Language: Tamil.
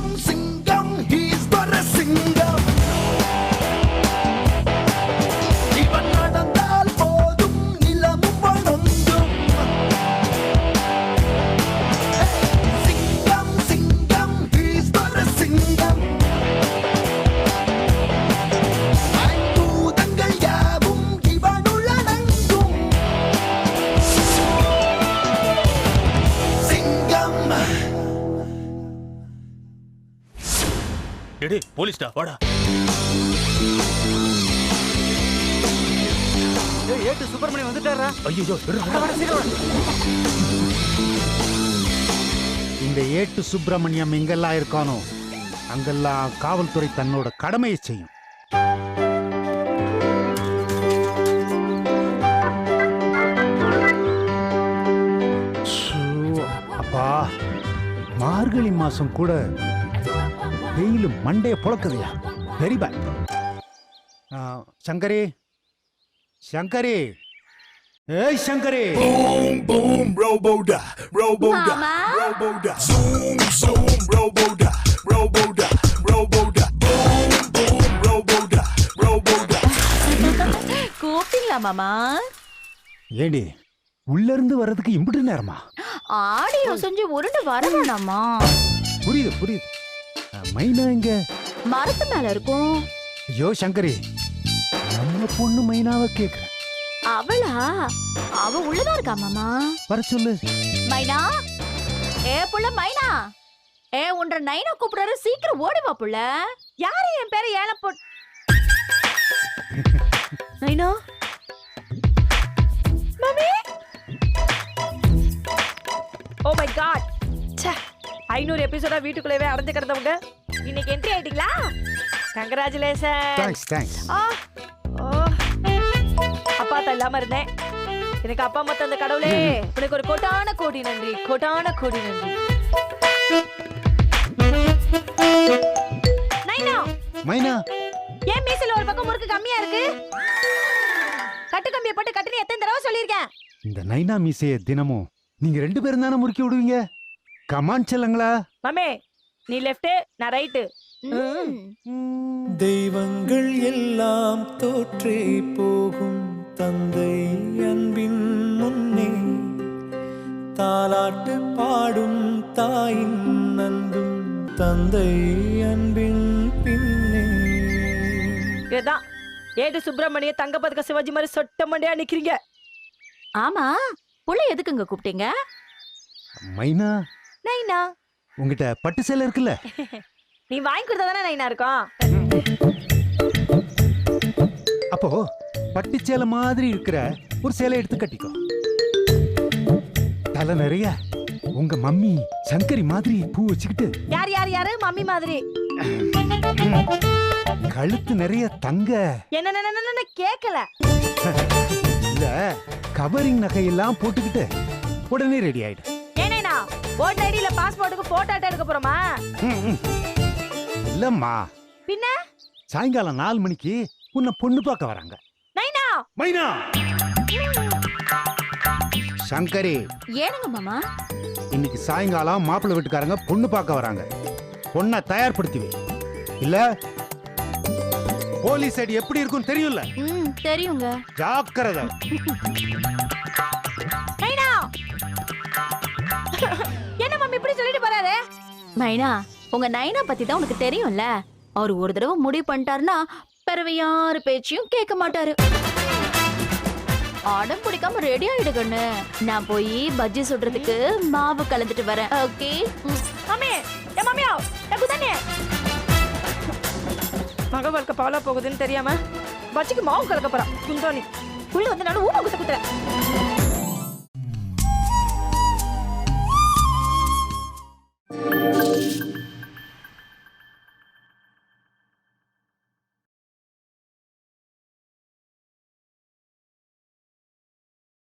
சிங்கம் சிங்கம் ஈஸ்வர சிங்கம் இவன் நடந்தால் போதும் நிலமும் வணங்கும் சிங்கம் சிங்கம் ஈஸ்வர சிங்கம் ஐம்பூதங்கள் யாவும் இவனுள் அடங்கும் சிங்கம் டேய் போலீஸ்டா வாடா. ஏட்டு சுப்பிரமணியம் வந்துட்டாரா? ஐயோ இந்த ஏட்டு சுப்பிரமணியம் எங்கெல்லாம் இருக்கானோ அங்கெல்லாம் காவல்துறை தன்னோட கடமையை செய்யும். அப்பா, மார்கழி மாசம் கூட வெயில் மண்டைய புழக்குதுயா. Very bad. சங்கரி சங்கரி, ஏய் Shankari. Boom, boom, robo-da, robo-da, robo-da. Zoom, zoom, robo-da, robo-da, robo-da. Boom, boom, robo-da, robo-da. கூப்பிட்டீங்களா மாமா? ஏண்டி உள்ள இருந்து வர்றதுக்கு இம்புட்டு நேரமா? ஆடியோ செஞ்சு உருண்டு வர வேணாமா? புரியுது புரியுது. மைனா எங்க? மரத்து மேல இருக்கும். ஐயோ சங்கரி, நம்ம பொண்ணு மைனாவை கேக்குற. அவளா? அவ உள்ளதா இருக்கா மாமா. வர சொல்லு. மைனா, ஏ புள்ள மைனா, ஏ உன்ற நைனா கூப்பிடுறாரு, சீக்கிரம் ஓடி வா புள்ள. யாரு என் பேரை ஏல போட் நைனா மம்மி. ஓ மை காட், ச்சே 500 எபிசோடா வீட்டுக்குள்ளவே அடைஞ்சு கிடந்தவங்க இன்னைக்கு என்ட்ரி ஆயிட்டீங்களா? கங்க்ராச்சுலேஷன். Thanks thanks. அப்பா தான் இல்லாம இருந்தேன், எனக்கு அப்பா அம்மா தந்த கடவுளே உனக்கு ஒரு கோட்டான கோடி நன்றி, கோட்டான கோடி நன்றி. நைனா மைனா, ஏன் மீசையில ஒரு பக்கம் முறுக்கு கம்மியா இருக்கு? கட்டு கம்பியை போட்டு கட்டுன்னு எத்தனை தடவை சொல்லியிருக்கேன். இந்த நைனா மீசைய தினமும் நீங்க 2 பேரும் தானே முறுக்கி விடுவீங்க. கமான் செல்லங்களா. மாமே நீ லெஃப்ட், நான் ரைட்டு. தெய்வங்கள் எல்லாம் தோற்றே போகும் தந்தை அன்பின் முன்னே தாலாட்டு பாடும் தாயின் அன்பும் தந்தை அன்பின் பின்னே. இதுதான் ஏடு சுப்பிரமணிய தங்கப்பதக்க சிவாஜி மாதிரி சொட்ட மண்டையா நிக்கிறீங்க. ஆமா, புள்ள எதுக்குங்க கூப்பிட்டீங்க? மைனா, நைனா உங்ககிட்ட பட்டு சேலை இருக்குல்ல? நீ வாங்கி கொடுத்தாதானே நைனா இருக்கும். அப்போ பட்டு சேலை மாதிரி இருக்கிற ஒரு சேலை எடுத்து கட்டிக்கோ. தலை நிறைய உங்க மம்மி சங்கரி மாதிரி பூ வச்சுக்கிட்டு, யார் யார் யாரு மம்மி மாதிரி, கழுத்து நிறைய தங்க என்ன கேக்கல. இல்ல கவரிங் நகையெல்லாம் போட்டுக்கிட்டு உடனே ரெடி ஆயிடு. ஏனேனா ஓட் ஐடில பாஸ்போர்ட்டுக்கு போட்டோ எடுக்க போறோமா? இல்லம்மா, பின்ன சாயங்காலம் 4 மணிக்கு உன்னை பொண்ணு பார்க்க வராங்க. நைனா மைனா, சங்கரி, ஏனுங்க மாமா? இன்னைக்கு சாயங்காலம் மாப்பிள்ளை வீட்டுக்காரங்க பொண்ணு பார்க்க வராங்க. பொண்ணை தயார்படுத்திவே, இல்ல போலீஸ் ஐடி எப்படி இருக்கும் தெரியும்ல? தெரியுங்க. ஜாக்கிரதை. நைனா என்ன மம்மி இப்படி சொல்லிட்டு போறாரு? மைனா, உங்க நைனா பத்தி தான் உனக்கு தெரியும்ல. அவர் ஒரு தடவை முடிவு பண்ணிட்டாருன்னா பிறகு யாரு பேச்சையும் கேட்க மாட்டாரு. அடம் பிடிக்காம ரெடி ஆயிடுகண்ணு. நான் போய் பஜ்ஜி சுடுறதுக்கு மாவு கலந்துட்டு வரேன். Okay mummy? ஏ மம்மியா, ஏ குதானே மக வாழ்க்கை பாலா போகுதுன்னு தெரியாம பஜ்ஜிக்கு மாவு கலக்க போறா குந்தானி. உள்ள வந்து நானும் ஊமா குத்த குத்துறேன்.